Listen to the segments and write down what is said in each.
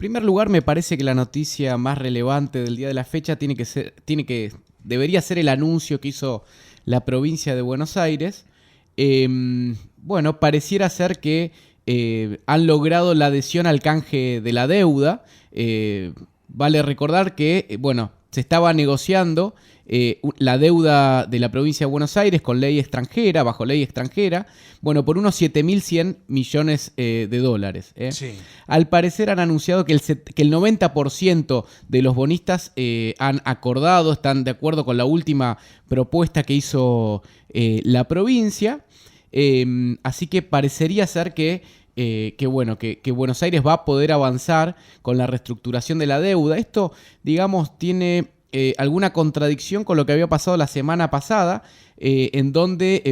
primer lugar, me parece que la noticia más relevante del día de la fecha debería ser el anuncio que hizo la provincia de Buenos Aires. Bueno, pareciera ser que han logrado la adhesión al canje de la deuda. Vale recordar que, bueno, se estaba negociando la deuda de la provincia de Buenos Aires con ley extranjera, bajo ley extranjera, bueno, por unos 7.100 millones de dólares. Sí. Al parecer han anunciado que el 90% de los bonistas han acordado, están de acuerdo con la última propuesta que hizo la provincia. Así que parecería ser que Buenos Aires va a poder avanzar con la reestructuración de la deuda. Esto, digamos, tiene alguna contradicción con lo que había pasado la semana pasada, en donde,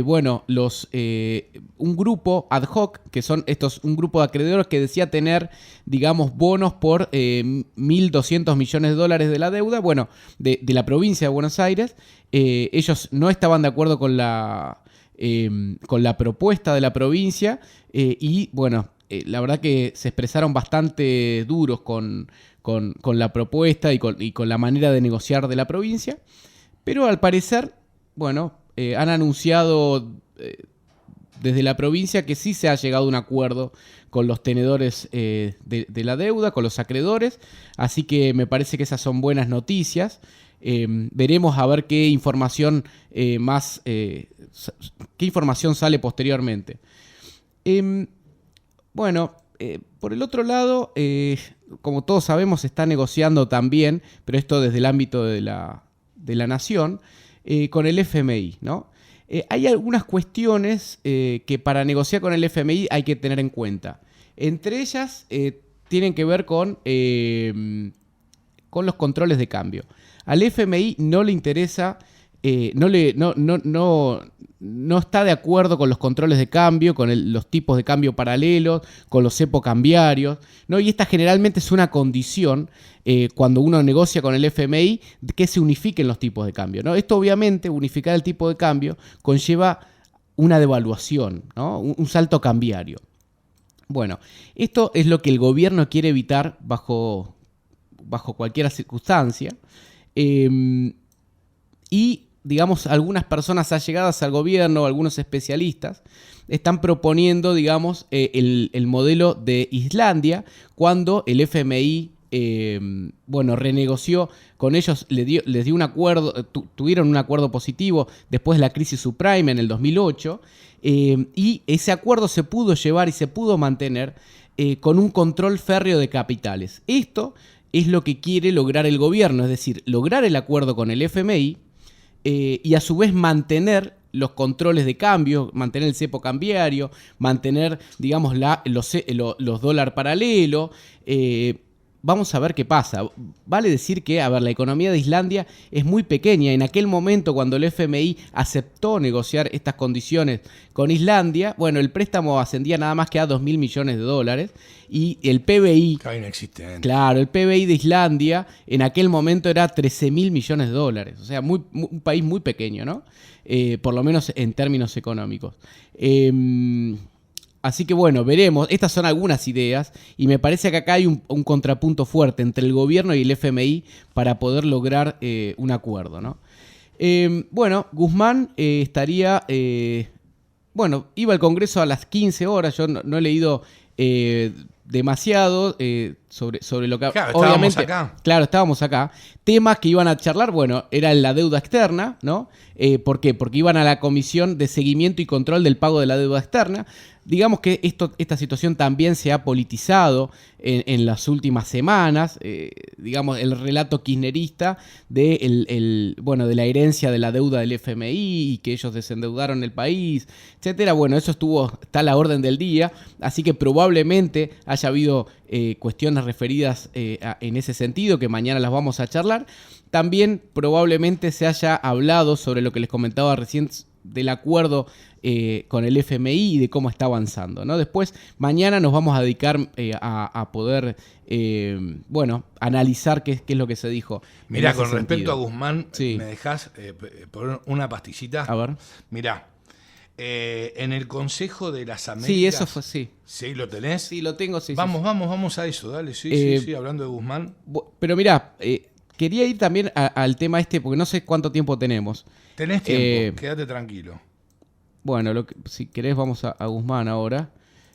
un grupo ad hoc, que son un grupo de acreedores que decía tener, digamos, bonos por 1.200 millones de dólares de la deuda, bueno, de la provincia de Buenos Aires. Ellos no estaban de acuerdo con la propuesta de la provincia y, bueno, la verdad que se expresaron bastante duros con la propuesta y con la manera de negociar de la provincia, pero al parecer, bueno, han anunciado desde la provincia que sí se ha llegado a un acuerdo con los tenedores de la deuda, con los acreedores, así que me parece que esas son buenas noticias. Veremos a ver qué información qué información sale posteriormente. Por el otro lado, como todos sabemos, se está negociando también, pero esto desde el ámbito de la nación, con el FMI, ¿no? Hay algunas cuestiones que para negociar con el FMI hay que tener en cuenta. Entre ellas tienen que ver con los controles de cambio. Al FMI no le interesa, no está de acuerdo con los controles de cambio, con los tipos de cambio paralelos, con los cepo cambiarios, ¿no? Y esta generalmente es una condición cuando uno negocia con el FMI que se unifiquen los tipos de cambio, ¿no? Esto obviamente, unificar el tipo de cambio, conlleva una devaluación, ¿no? Un salto cambiario. Bueno, esto es lo que el gobierno quiere evitar bajo cualquier circunstancia. Y, digamos, algunas personas allegadas al gobierno, algunos especialistas, están proponiendo, digamos, el modelo de Islandia, cuando el FMI, renegoció con ellos, les dio un acuerdo, tuvieron un acuerdo positivo después de la crisis subprime en el 2008, y ese acuerdo se pudo llevar y se pudo mantener con un control férreo de capitales. Esto es lo que quiere lograr el gobierno, es decir, lograr el acuerdo con el FMI y a su vez mantener los controles de cambio, mantener el cepo cambiario, mantener, digamos, los dólares paralelos. Vamos a ver qué pasa. Vale decir que, la economía de Islandia es muy pequeña. En aquel momento, cuando el FMI aceptó negociar estas condiciones con Islandia, bueno, el préstamo ascendía nada más que a 2.000 millones de dólares y el PBI... Inexistente. Claro, el PBI de Islandia en aquel momento era 13.000 millones de dólares. O sea, un país muy pequeño, ¿no? Por lo menos en términos económicos. Así que bueno, veremos. Estas son algunas ideas y me parece que acá hay un contrapunto fuerte entre el gobierno y el FMI para poder lograr un acuerdo, ¿no? Guzmán estaría... iba al Congreso a las 15 horas. Yo no he leído demasiado sobre lo que... Claro, obviamente, estábamos acá. Claro, estábamos acá. Temas que iban a charlar, bueno, era la deuda externa, ¿no? ¿Por qué? Porque iban a la Comisión de Seguimiento y Control del Pago de la Deuda Externa. Digamos que esta situación también se ha politizado en las últimas semanas. Digamos, el relato kirchnerista de la herencia de la deuda del FMI y que ellos desendeudaron el país, etcétera. Bueno, eso está a la orden del día, así que probablemente haya habido cuestiones referidas en ese sentido, que mañana las vamos a charlar. También probablemente se haya hablado sobre lo que les comentaba recién del acuerdo con el FMI y de cómo está avanzando, ¿no? Después, mañana nos vamos a dedicar a poder, analizar qué es lo que se dijo. Mirá, con respecto a Guzmán, sí. ¿me dejás poner una pastillita? A ver. Mirá, En el Consejo de las Américas. Sí, eso fue, sí. ¿Sí, lo tenés? Sí, lo tengo, sí. Vamos, sí. vamos a eso, dale, sí, hablando de Guzmán. Pero mirá, quería ir también al tema este, porque no sé cuánto tiempo tenemos. Tenés tiempo, quédate tranquilo. Bueno, si querés vamos a Guzmán ahora.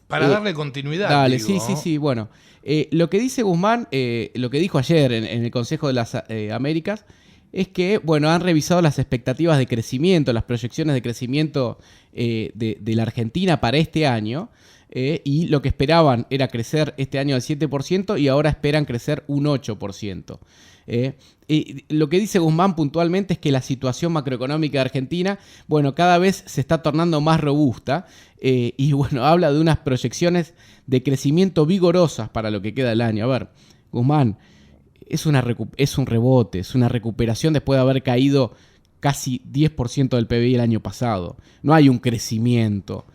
Para darle continuidad. Dale, digo, sí, bueno. Lo que dice Guzmán, lo que dijo ayer en el Consejo de las Américas, es que, bueno, han revisado las expectativas de crecimiento, las proyecciones de crecimiento de la Argentina para este año, y lo que esperaban era crecer este año al 7% y ahora esperan crecer un 8%. Y lo que dice Guzmán puntualmente es que la situación macroeconómica de Argentina, bueno, cada vez se está tornando más robusta, y bueno, habla de unas proyecciones de crecimiento vigorosas para lo que queda del año. A ver, Guzmán, es un rebote, es una recuperación después de haber caído casi 10% del PBI el año pasado. No hay un crecimiento.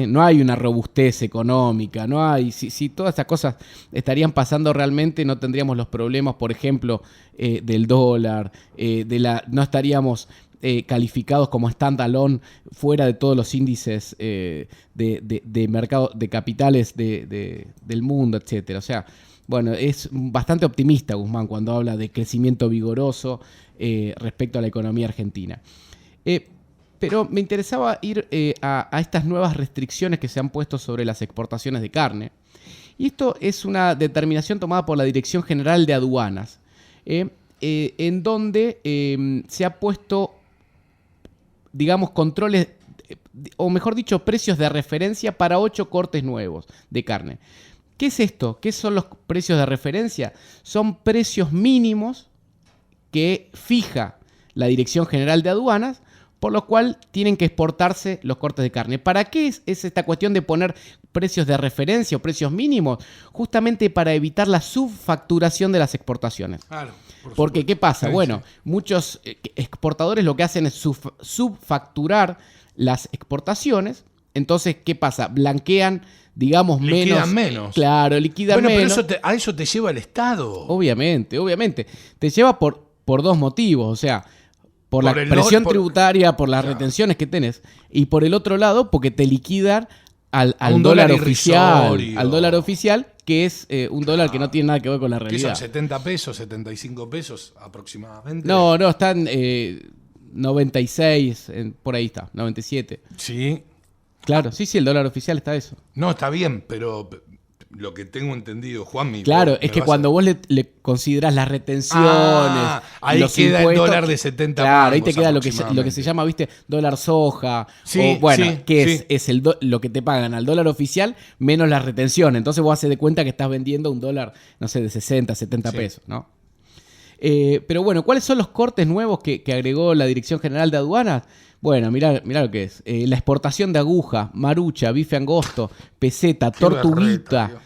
No hay una robustez económica, no hay. Si todas estas cosas estarían pasando realmente, no tendríamos los problemas, por ejemplo, del dólar, no estaríamos calificados como standalone fuera de todos los índices de mercado de capitales del mundo, etcétera. O sea, bueno, es bastante optimista Guzmán cuando habla de crecimiento vigoroso respecto a la economía argentina. Pero me interesaba ir a estas nuevas restricciones que se han puesto sobre las exportaciones de carne. Y esto es una determinación tomada por la Dirección General de Aduanas, en donde se ha puesto, digamos, controles, o mejor dicho, precios de referencia para 8 cortes nuevos de carne. ¿Qué es esto? ¿Qué son los precios de referencia? Son precios mínimos que fija la Dirección General de Aduanas, por lo cual tienen que exportarse los cortes de carne. ¿Para qué es esta cuestión de poner precios de referencia o precios mínimos? Justamente para evitar la subfacturación de las exportaciones. Claro, porque, ¿qué pasa? Sí, bueno, sí. muchos exportadores lo que hacen es subfacturar las exportaciones. Entonces, ¿qué pasa? Blanquean, digamos, liquidan menos. Claro, liquidan menos. Bueno, pero a eso te lleva el Estado. Obviamente. Te lleva por dos motivos. O sea, por la presión tributaria, por las retenciones que tenés, y por el otro lado, porque te liquidan al dólar oficial. Al dólar oficial, que es un dólar que no tiene nada que ver con la realidad. ¿Qué son? 70 pesos, 75 pesos aproximadamente. No, están 96, por ahí está, 97. Sí. Claro, sí, el dólar oficial está eso. No, está bien, pero lo que tengo entendido, Juanmi. Claro, es que cuando vos le considerás las retenciones, ahí los queda impuestos, el dólar de 70 claro, ahí te queda lo que se llama, ¿viste? Dólar soja. Sí, o, bueno, sí, que sí. es lo que te pagan al dólar oficial menos las retenciones. Entonces vos haces de cuenta que estás vendiendo un dólar, no sé, de 60, 70 pesos, ¿no? Pero bueno, ¿cuáles son los cortes nuevos que agregó la Dirección General de Aduanas? Bueno, mirá lo que es. La exportación de aguja, marucha, bife angosto, peseta, tortuguita,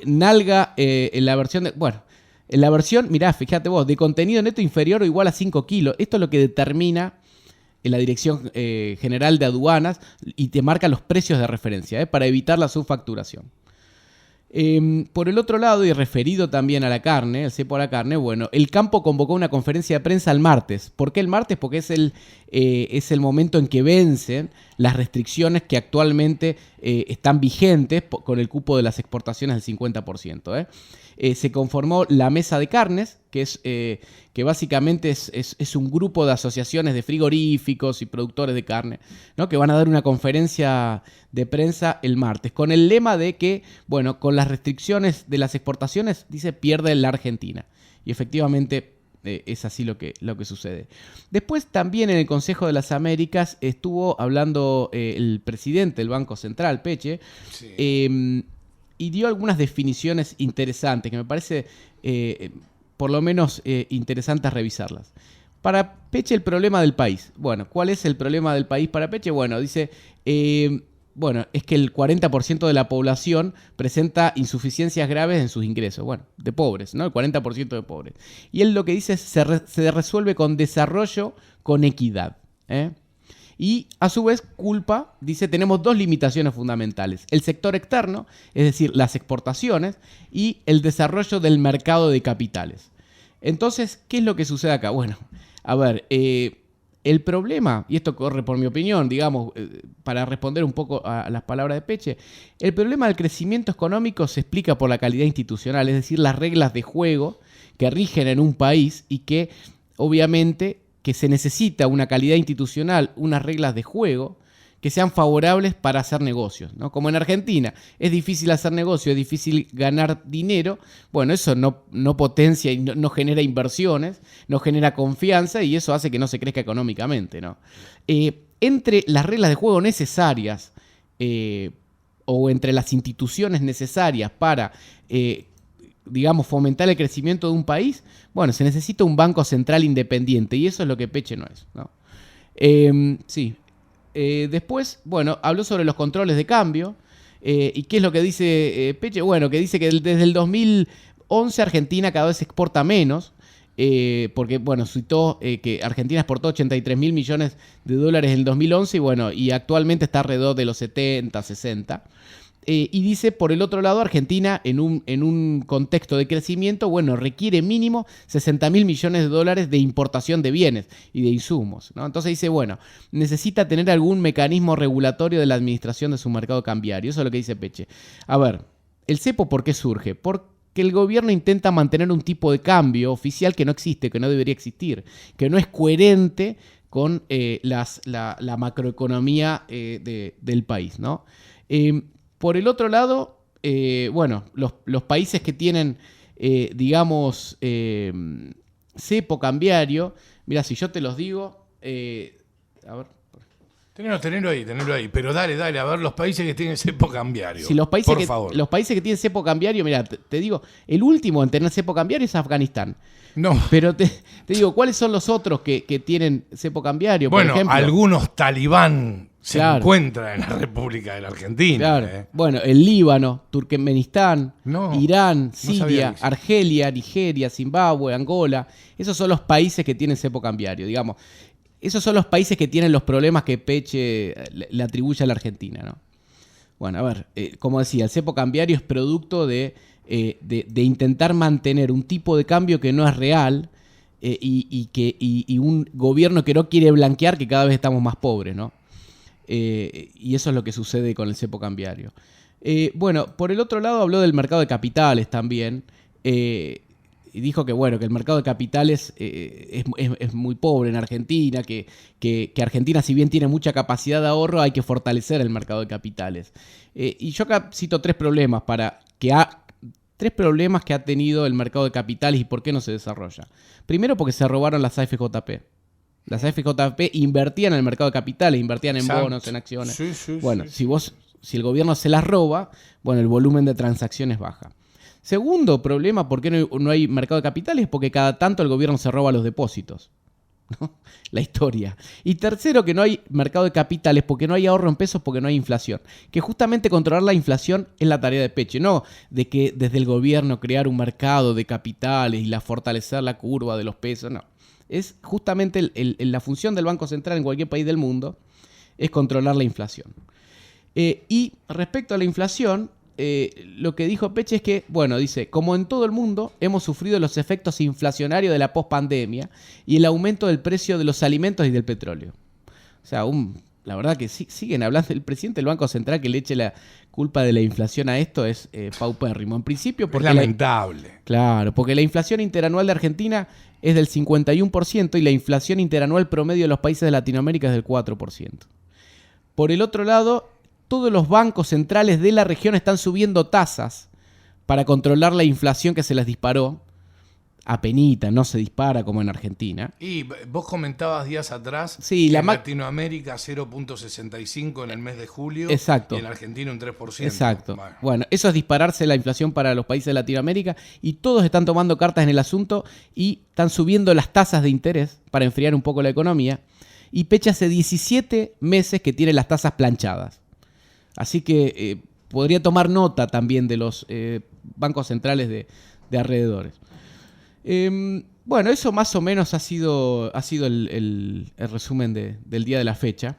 nalga, en la versión de... Bueno, en la versión, mirá, fíjate vos, de contenido neto inferior o igual a 5 kilos. Esto es lo que determina la Dirección General de Aduanas y te marca los precios de referencia, para evitar la subfacturación. Por el otro lado, y referido también a la carne, el cepo a la carne, bueno, el campo convocó una conferencia de prensa el martes. ¿Por qué el martes? Porque es el momento en que vencen las restricciones que actualmente están vigentes con el cupo de las exportaciones del 50%. Se conformó la mesa de carnes, que básicamente es un grupo de asociaciones de frigoríficos y productores de carne, ¿no? Que van a dar una conferencia de prensa el martes, con el lema de que, bueno, con las restricciones de las exportaciones, dice, pierde la Argentina. Y efectivamente es así lo que sucede. Después también en el Consejo de las Américas estuvo hablando el presidente del Banco Central, Peche, sí. Y dio algunas definiciones interesantes que me parece, por lo menos, interesantes revisarlas. Para Peche, el problema del país. Bueno, ¿cuál es el problema del país para Peche? Bueno, dice, es que el 40% de la población presenta insuficiencias graves en sus ingresos. Bueno, de pobres, ¿no? El 40% de pobres. Y él lo que dice es se resuelve con desarrollo, con equidad. Y a su vez dice, tenemos dos limitaciones fundamentales. El sector externo, es decir, las exportaciones, y el desarrollo del mercado de capitales. Entonces, ¿qué es lo que sucede acá? Bueno, a ver, El problema, y esto corre por mi opinión, digamos, para responder un poco a las palabras de Peche, el problema del crecimiento económico se explica por la calidad institucional, es decir, las reglas de juego que rigen en un país y que obviamente que se necesita una calidad institucional, unas reglas de juego que sean favorables para hacer negocios, ¿no? Como en Argentina, es difícil hacer negocio, es difícil ganar dinero, bueno, eso no potencia y no genera inversiones, no genera confianza y eso hace que no se crezca económicamente, ¿no? Entre las reglas de juego necesarias o entre las instituciones necesarias para, digamos, fomentar el crecimiento de un país, bueno, se necesita un banco central independiente y eso es lo que Peche no es, ¿no? Sí. Después, bueno, habló sobre los controles de cambio. ¿Y qué es lo que dice Peche? Bueno, que dice que desde el 2011 Argentina cada vez exporta menos, porque, bueno, citó que Argentina exportó 83 mil millones de dólares en el 2011 y, bueno, y actualmente está alrededor de los 70, 60. Y dice, por el otro lado, Argentina en un contexto de crecimiento, bueno, requiere mínimo 60 mil millones de dólares de importación de bienes y de insumos, ¿no? Entonces dice, bueno, necesita tener algún mecanismo regulatorio de la administración de su mercado cambiario. Eso es lo que dice Peche. A ver, ¿el cepo por qué surge? Porque el gobierno intenta mantener un tipo de cambio oficial que no existe, que no debería existir, que no es coherente con la macroeconomía del país, ¿no? Por el otro lado, bueno, los países que tienen, digamos, cepo cambiario, mira, si yo te los digo, a ver. Tenelo ahí, pero dale, a ver, los países que tienen cepo cambiario, Si los países que tienen cepo cambiario, mira, te digo, el último en tener cepo cambiario es Afganistán. No. Pero te digo, ¿cuáles son los otros que tienen cepo cambiario? Bueno, por ejemplo, algunos talibán se encuentran en la República de la Argentina. Claro. Bueno, el Líbano, Turkmenistán, Irán, Siria, Argelia, Nigeria, Zimbabue, Angola. Esos son los países que tienen cepo cambiario, digamos. Esos son los países que tienen los problemas que Peche le atribuye a la Argentina, ¿no? Bueno, a ver, como decía, el cepo cambiario es producto de intentar mantener un tipo de cambio que no es real y un gobierno que no quiere blanquear que cada vez estamos más pobres, ¿no? Y eso es lo que sucede con el cepo cambiario. Bueno, por el otro lado habló del mercado de capitales también. Y dijo que, bueno, que el mercado de capitales es muy pobre en Argentina, que Argentina, si bien tiene mucha capacidad de ahorro, hay que fortalecer el mercado de capitales. Y yo acá cito tres problemas que ha tenido el mercado de capitales y por qué no se desarrolla. Primero, porque se robaron las AFJP. Las AFJP invertían en el mercado de capitales, invertían en bonos, en acciones. Sí, bueno, sí. Si el gobierno se las roba, bueno, el volumen de transacciones baja. Segundo problema, ¿por qué no hay mercado de capitales? Porque cada tanto el gobierno se roba los depósitos, ¿no? La historia. Y tercero, que no hay mercado de capitales porque no hay ahorro en pesos, porque no hay inflación. Que justamente controlar la inflación es la tarea de Peche, no de que desde el gobierno crear un mercado de capitales y fortalecer la curva de los pesos, no. Es justamente la función del Banco Central en cualquier país del mundo es controlar la inflación. Y respecto a la inflación, lo que dijo Peche es que, bueno, dice, como en todo el mundo, hemos sufrido los efectos inflacionarios de la pospandemia y el aumento del precio de los alimentos y del petróleo. O sea, la verdad que siguen hablando, el presidente del Banco Central que le eche la culpa de la inflación a esto es paupérrimo. En principio, porque es lamentable. Claro, porque la inflación interanual de Argentina es del 51% y la inflación interanual promedio de los países de Latinoamérica es del 4%. Por el otro lado, todos los bancos centrales de la región están subiendo tasas para controlar la inflación que se les disparó. Apenita, no se dispara como en Argentina. Y vos comentabas días atrás que en Latinoamérica 0.65 en el mes de julio. Exacto. Y en Argentina un 3%. Exacto. Bueno, eso es dispararse la inflación para los países de Latinoamérica y todos están tomando cartas en el asunto y están subiendo las tasas de interés para enfriar un poco la economía. Y Peche hace 17 meses que tiene las tasas planchadas. Así que podría tomar nota también de los bancos centrales de alrededores. Bueno, eso más o menos ha sido el resumen del día de la fecha.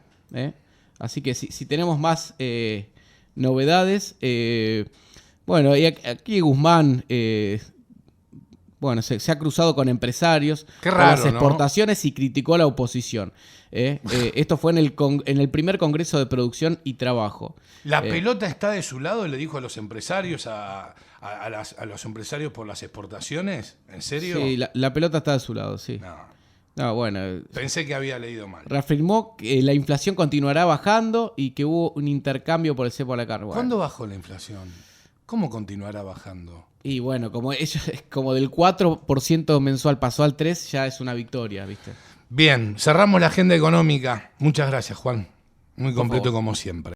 Así que si tenemos más novedades, bueno, y aquí Guzmán Bueno, se ha cruzado con empresarios, Qué con raro, las ¿no? exportaciones y criticó a la oposición. Esto fue en el primer Congreso de Producción y Trabajo. La pelota está de su lado, le dijo a los empresarios, a los empresarios por las exportaciones. ¿En serio? Sí, la pelota está de su lado, sí. No, No, bueno, pensé que había leído mal. reafirmó que la inflación continuará bajando y que hubo un intercambio por el cepo a la carne. Bueno, ¿Cuándo bajó la inflación? ¿Cómo continuará bajando? y bueno, como del 4% mensual pasó al 3%, ya es una victoria, ¿viste? Bien, cerramos la agenda económica. Muchas gracias, Juan. Muy Por completo favor. como siempre.